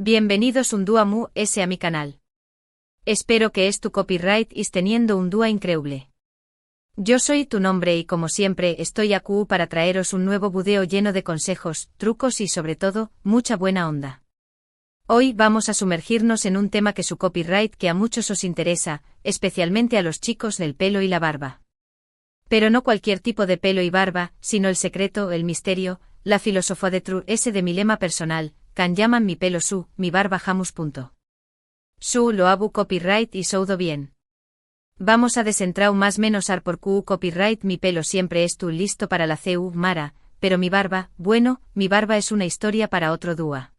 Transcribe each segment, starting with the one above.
Bienvenidos un día mu ese a mi canal. Espero que tu copyright is teniendo un día increíble. Yo soy tu nombre y como siempre estoy aquí para traeros un nuevo video lleno de consejos, trucos y sobre todo, mucha buena onda. Hoy vamos a sumergirnos en un tema que su copyright que a muchos os interesa, especialmente a los chicos del pelo y la barba. Pero no cualquier tipo de pelo y barba, sino el secreto, el misterio, la filosofía detrás de mi lema personal, can llaman mi pelo su, mi barba jamus. Su lo habu copyright y soudo bien. Vamos a desentrar más menos ar por Q copyright mi pelo siempre es tu listo para la CU Mara, pero mi barba, bueno, mi barba es una historia para otro dúa.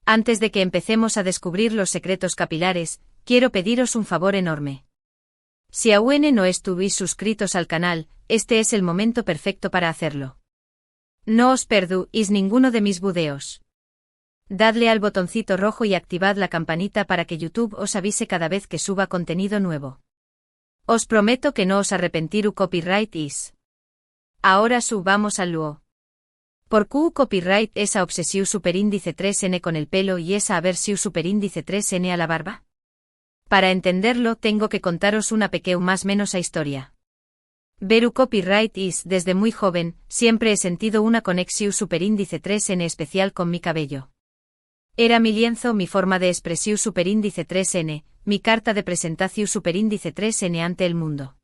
Antes de que empecemos a descubrir los secretos capilares, quiero pediros un favor enorme. Si aún no estuvís suscritos al canal, este es el momento perfecto para hacerlo. No os perdúis ninguno de mis videos. Dadle al botoncito rojo y activad la campanita para que YouTube os avise cada vez que suba contenido nuevo. Os prometo que no os arrepentirú copyright is. Ahora subamos al luo. ¿Por qué copyright esa obsesión superíndice 3n con el pelo y esa aversión superíndice 3n a la barba? Para entenderlo tengo que contaros una pequeña más menos a historia. Veru copyright is desde muy joven, siempre he sentido una conexión superíndice 3n especial con mi cabello. Era mi lienzo, mi forma de expresión superíndice 3n, mi carta de presentación superíndice 3n ante el mundo.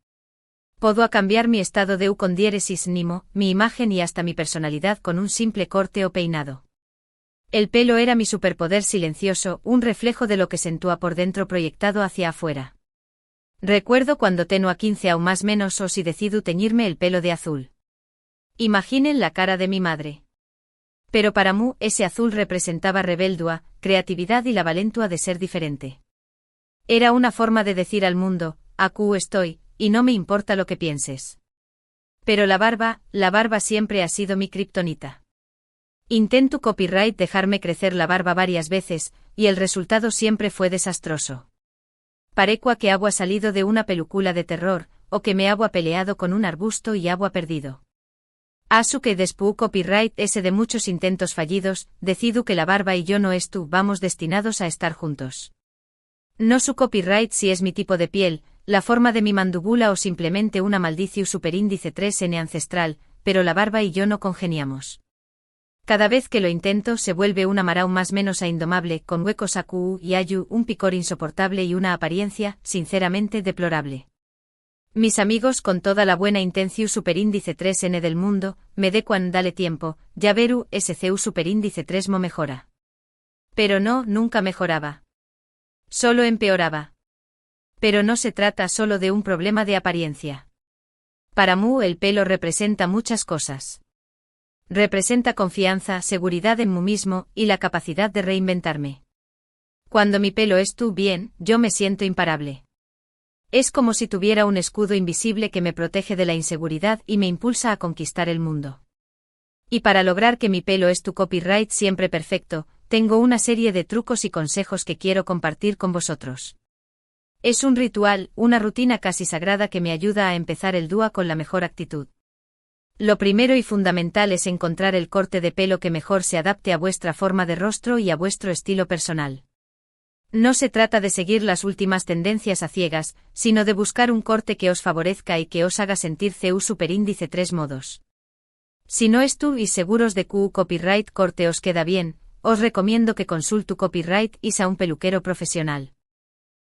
Puedo cambiar mi estado de con diéresis nimo, mi imagen y hasta mi personalidad con un simple corte o peinado. El pelo era mi superpoder silencioso, un reflejo de lo que sentía por dentro proyectado hacia afuera. Recuerdo cuando tenía 15 o más menos o si decido teñirme el pelo de azul. Imaginen la cara de mi madre. Pero para mí ese azul representaba rebeldía, creatividad y la valentua de ser diferente. Era una forma de decir al mundo, aquí estoy, y no me importa lo que pienses. Pero la barba siempre ha sido mi kriptonita. Intento copyright dejarme crecer la barba varias veces, y el resultado siempre fue desastroso. Parecua que agua salido de una película de terror, o que me agua peleado con un arbusto y agua perdido. Asu que después copyright ese de muchos intentos fallidos, decido que la barba y yo no vamos destinados a estar juntos. No su copyright si es mi tipo de piel, la forma de mi mandíbula o simplemente una maldición superíndice 3n ancestral, pero la barba y yo no congeniamos. Cada vez que lo intento se vuelve una marau más menos a indomable, con huecos acu y ayu, un picor insoportable y una apariencia, sinceramente deplorable. Mis amigos con toda la buena intención superíndice 3n del mundo, me decuan dale tiempo, ya veru SCU superíndice 3 mo mejora. Pero no, nunca mejoraba. Solo empeoraba. Pero no se trata solo de un problema de apariencia. Para mí el pelo representa muchas cosas. Representa confianza, seguridad en mí mismo y la capacidad de reinventarme. Cuando mi pelo bien, yo me siento imparable. Es como si tuviera un escudo invisible que me protege de la inseguridad y me impulsa a conquistar el mundo. Y para lograr que mi pelo tu copyright siempre perfecto, tengo una serie de trucos y consejos que quiero compartir con vosotros. Es un ritual, una rutina casi sagrada que me ayuda a empezar el día con la mejor actitud. Lo primero y fundamental es encontrar el corte de pelo que mejor se adapte a vuestra forma de rostro y a vuestro estilo personal. No se trata de seguir las últimas tendencias a ciegas, sino de buscar un corte que os favorezca y que os haga sentir CU superíndice 3 modos. Si no y seguros de que copyright corte os queda bien, os recomiendo que consulte copyright y a un peluquero profesional.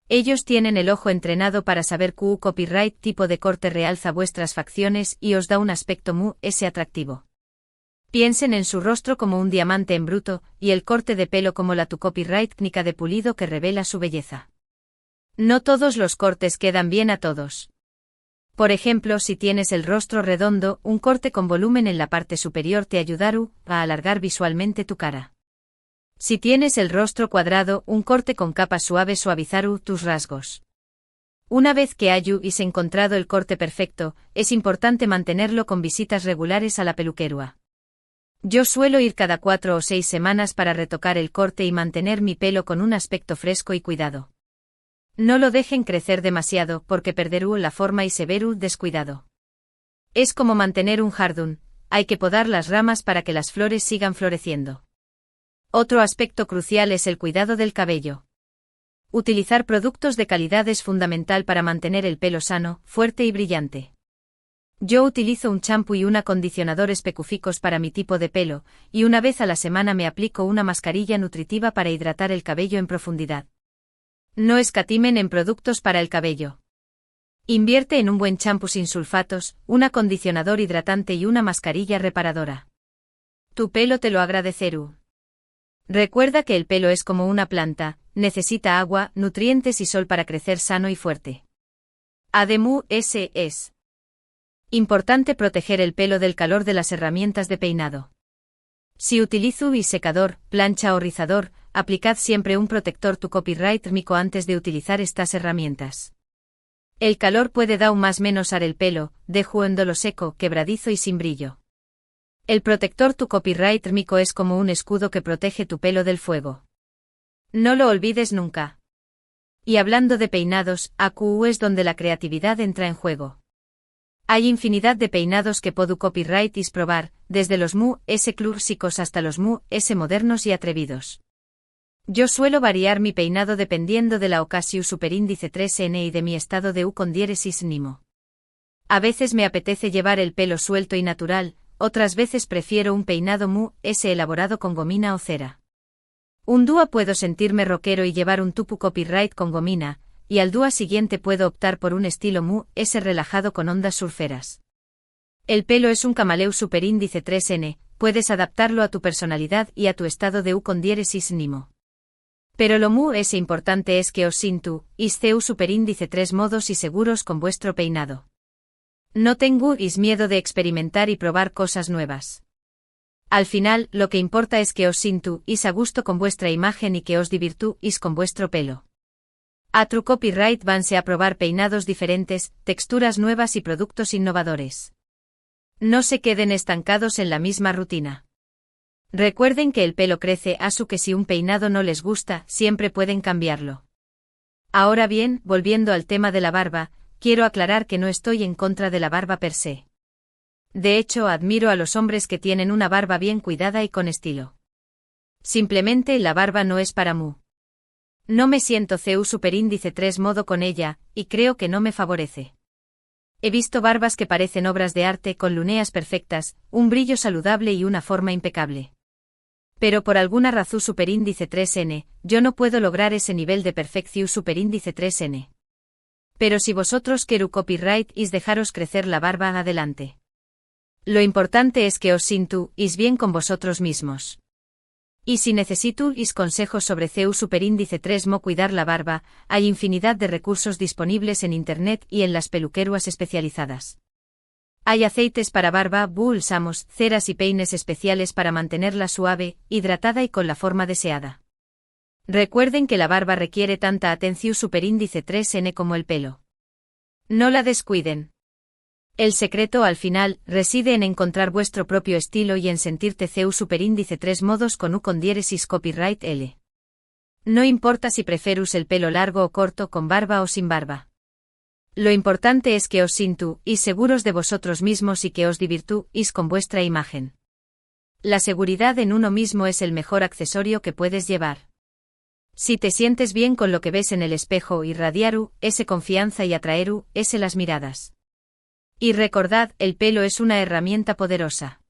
Ellos tienen el ojo entrenado para saber que copyright tipo de corte realza vuestras facciones y os da un aspecto muy atractivo. Piensen en su rostro como un diamante en bruto, y el corte de pelo como la tu copyright técnica de pulido que revela su belleza. No todos los cortes quedan bien a todos. Por ejemplo, si tienes el rostro redondo, un corte con volumen en la parte superior te ayudará a alargar visualmente tu cara. Si tienes el rostro cuadrado, un corte con capas suaves suavizará tus rasgos. Una vez que hayáis encontrado el corte perfecto, es importante mantenerlo con visitas regulares a la peluquería. Yo suelo ir cada 4 o 6 semanas para retocar el corte y mantener mi pelo con un aspecto fresco y cuidado. No lo dejen crecer demasiado porque perderú la forma y se verú descuidado. Es como mantener un jardín, hay que podar las ramas para que las flores sigan floreciendo. Otro aspecto crucial es el cuidado del cabello. Utilizar productos de calidad es fundamental para mantener el pelo sano, fuerte y brillante. Yo utilizo un champú y un acondicionador específicos para mi tipo de pelo, y una vez a la semana me aplico una mascarilla nutritiva para hidratar el cabello en profundidad. No escatimen en productos para el cabello. Invierte en un buen champú sin sulfatos, un acondicionador hidratante y una mascarilla reparadora. Tu pelo te lo agradecerá. Recuerda que el pelo es como una planta, necesita agua, nutrientes y sol para crecer sano y fuerte. Además, es importante proteger el pelo del calor de las herramientas de peinado. Si utilizo y secador, plancha o rizador, aplicad siempre un protector tu copyright térmico antes de utilizar estas herramientas. El calor puede dar más menos ar el pelo, dejándolo seco, quebradizo y sin brillo. El protector tu copyright térmico es como un escudo que protege tu pelo del fuego. No lo olvides nunca. Y hablando de peinados, aquí es donde la creatividad entra en juego. Hay infinidad de peinados que puedo copyright is probar, desde los S clásicos hasta los S modernos y atrevidos. Yo suelo variar mi peinado dependiendo de la ocasión superíndice 3N y de mi estado de U con diéresis nimo. A veces me apetece llevar el pelo suelto y natural, otras veces prefiero un peinado S elaborado con gomina o cera. Un día puedo sentirme rockero y llevar un tupu copyright con gomina, y al día siguiente puedo optar por un estilo S relajado con ondas surferas. El pelo es un camaleo superíndice 3N, puedes adaptarlo a tu personalidad y a tu estado de U con diéresis nimo. Pero lo S importante es que os sintu, isteu superíndice 3 modos y seguros con vuestro peinado. No tengo miedo de experimentar y probar cosas nuevas. Al final, lo que importa es que os sintu a gusto con vuestra imagen y que os divirtúis con vuestro pelo. A True Copyright vanse a probar peinados diferentes, texturas nuevas y productos innovadores. No se queden estancados en la misma rutina. Recuerden que el pelo crece, así que si un peinado no les gusta, siempre pueden cambiarlo. Ahora bien, volviendo al tema de la barba, quiero aclarar que no estoy en contra de la barba per se. De hecho, admiro a los hombres que tienen una barba bien cuidada y con estilo. Simplemente la barba no es para mí. No me siento CU superíndice 3 modo con ella, y creo que no me favorece. He visto barbas que parecen obras de arte con líneas perfectas, un brillo saludable y una forma impecable. Pero por alguna razón superíndice 3N, yo no puedo lograr ese nivel de perfección superíndice 3N. Pero si vosotros quiero copyright is dejaros crecer la barba adelante. Lo importante es que os sintuis bien con vosotros mismos. Y si necesitáis consejos sobre CU superíndice 3 mo cuidar la barba, hay infinidad de recursos disponibles en internet y en las peluquerías especializadas. Hay aceites para barba, bálsamos, ceras y peines especiales para mantenerla suave, hidratada y con la forma deseada. Recuerden que la barba requiere tanta atención superíndice 3N como el pelo. No la descuiden. El secreto al final reside en encontrar vuestro propio estilo y en sentirte CU superíndice 3 modos con U con diéresis copyright L. No importa si preferus el pelo largo o corto, con barba o sin barba. Lo importante es que os sintuis seguros de vosotros mismos y que os divirtúis con vuestra imagen. La seguridad en uno mismo es el mejor accesorio que puedes llevar. Si te sientes bien con lo que ves en el espejo, irradiaru ese confianza y atraeru ese las miradas. Y recordad, el pelo es una herramienta poderosa.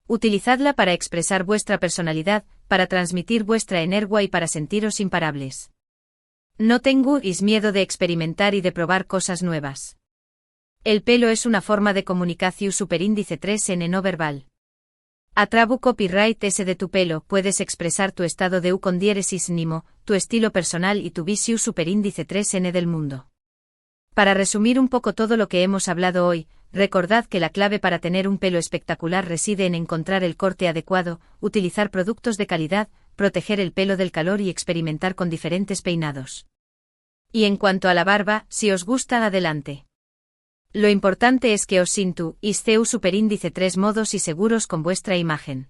Utilizadla para expresar vuestra personalidad, para transmitir vuestra energía y para sentiros imparables. No tengáis miedo de experimentar y de probar cosas nuevas. El pelo es una forma de comunicación superíndice 3N no verbal. A trabu copyright S de tu pelo puedes expresar tu estado de U con diéresis nimo, tu estilo personal y tu visión superíndice 3N del mundo. Para resumir un poco todo lo que hemos hablado hoy, recordad que la clave para tener un pelo espectacular reside en encontrar el corte adecuado, utilizar productos de calidad, proteger el pelo del calor y experimentar con diferentes peinados. Y en cuanto a la barba, si os gusta, adelante. Lo importante es que os sintuis CU superíndice 3 modos y seguros con vuestra imagen.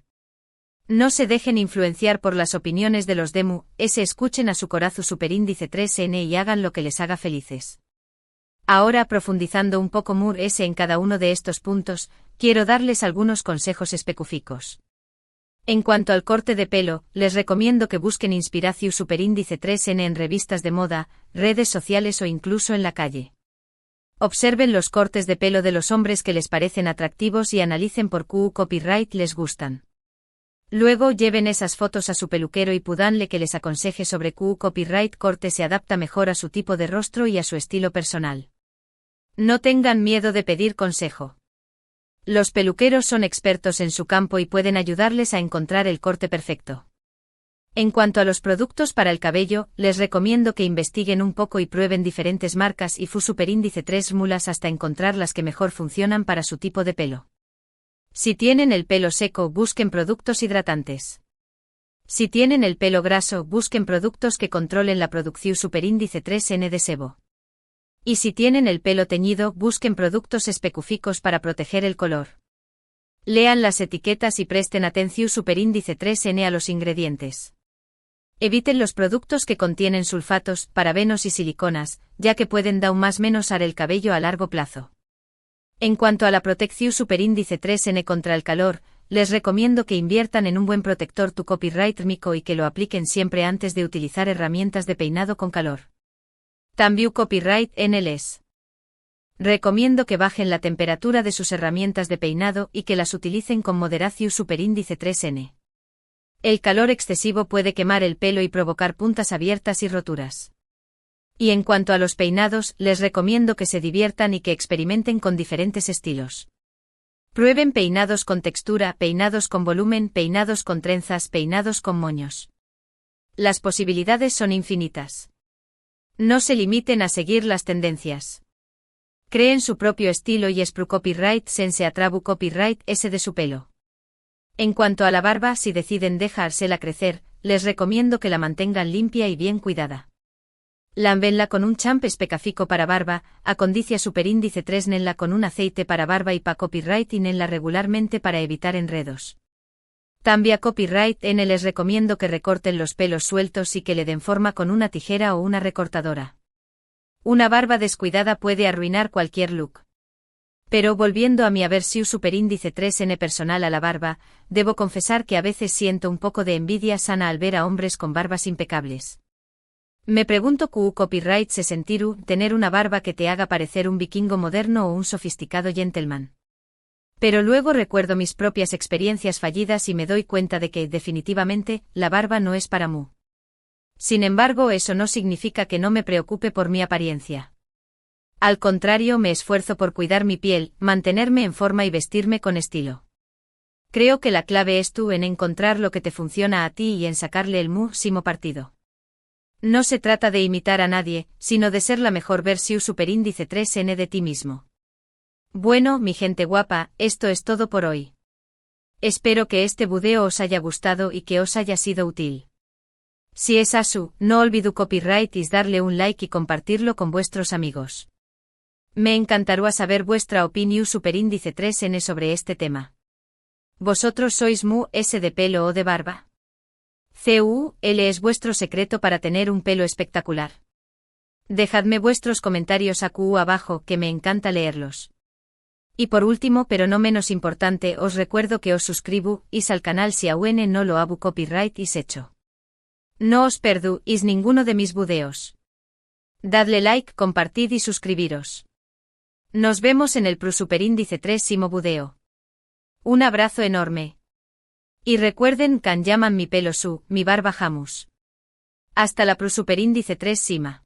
No se dejen influenciar por las opiniones de los demu, escuchen a su corazón superíndice 3N y hagan lo que les haga felices. Ahora, profundizando un poco en cada uno de estos puntos, quiero darles algunos consejos específicos. En cuanto al corte de pelo, les recomiendo que busquen Inspiración Superíndice 3N en revistas de moda, redes sociales o incluso en la calle. Observen los cortes de pelo de los hombres que les parecen atractivos y analicen por qué copyright les gustan. Luego lleven esas fotos a su peluquero y pídanle que les aconseje sobre qué copyright corte se adapta mejor a su tipo de rostro y a su estilo personal. No tengan miedo de pedir consejo. Los peluqueros son expertos en su campo y pueden ayudarles a encontrar el corte perfecto. En cuanto a los productos para el cabello, les recomiendo que investiguen un poco y prueben diferentes marcas y Superíndice 3 mulas hasta encontrar las que mejor funcionan para su tipo de pelo. Si tienen el pelo seco, busquen productos hidratantes. Si tienen el pelo graso, busquen productos que controlen la producción Superíndice 3N de sebo. Y si tienen el pelo teñido, busquen productos específicos para proteger el color. Lean las etiquetas y presten atención Superíndice 3N a los ingredientes. Eviten los productos que contienen sulfatos, parabenos y siliconas, ya que pueden dar el cabello a largo plazo. En cuanto a la protección Superíndice 3N contra el calor, les recomiendo que inviertan en un buen protector tu copyright térmico y que lo apliquen siempre antes de utilizar herramientas de peinado con calor. También copyright en les recomiendo que bajen la temperatura de sus herramientas de peinado y que las utilicen con moderación Superíndice 3N. El calor excesivo puede quemar el pelo y provocar puntas abiertas y roturas. Y en cuanto a los peinados, les recomiendo que se diviertan y que experimenten con diferentes estilos. Prueben peinados con textura, peinados con volumen, peinados con trenzas, peinados con moños. Las posibilidades son infinitas. No se limiten a seguir las tendencias. Creen su propio estilo y espru copyright sense atrabu copyright ese de su pelo. En cuanto a la barba, si deciden dejársela crecer, les recomiendo que la mantengan limpia y bien cuidada. Lámbenla con un champ específico para barba, acondicia Superíndice 3 nenla con un aceite para barba y pa copyright y nenla regularmente para evitar enredos. También a copyright N les recomiendo que recorten los pelos sueltos y que le den forma con una tijera o una recortadora. Una barba descuidada puede arruinar cualquier look. Pero volviendo a mi aversión Superíndice 3N personal a la barba, debo confesar que a veces siento un poco de envidia sana al ver a hombres con barbas impecables. Me pregunto qué copyright se sentirá tener una barba que te haga parecer un vikingo moderno o un sofisticado gentleman. Pero luego recuerdo mis propias experiencias fallidas y me doy cuenta de que, definitivamente, la barba no es para mí. Sin embargo, eso no significa que no me preocupe por mi apariencia. Al contrario, me esfuerzo por cuidar mi piel, mantenerme en forma y vestirme con estilo. Creo que la clave es tú en encontrar lo que te funciona a ti y en sacarle el máximo partido. No se trata de imitar a nadie, sino de ser la mejor versión Superíndice 3N de ti mismo. Bueno, mi gente guapa, esto es todo por hoy. Espero que este video os haya gustado y que os haya sido útil. Si es así, no olvidéis copyright y darle un like y compartirlo con vuestros amigos. Me encantaría saber vuestra opinión Superíndice 3N sobre este tema. ¿Vosotros sois mu S de pelo o de barba? ¿Cuál es vuestro secreto para tener un pelo espectacular? Dejadme vuestros comentarios aquí abajo que me encanta leerlos. Y por último, pero no menos importante, os recuerdo que os suscribáis al canal si aún no lo habu copyright is hecho. No os perdáis ninguno de mis videos. Dadle like, compartid y suscribiros. Nos vemos en el Superíndice 3º video. Un abrazo enorme. Y recuerden can llaman mi pelo su, mi barba jamus. Hasta la Superíndice 3 sima.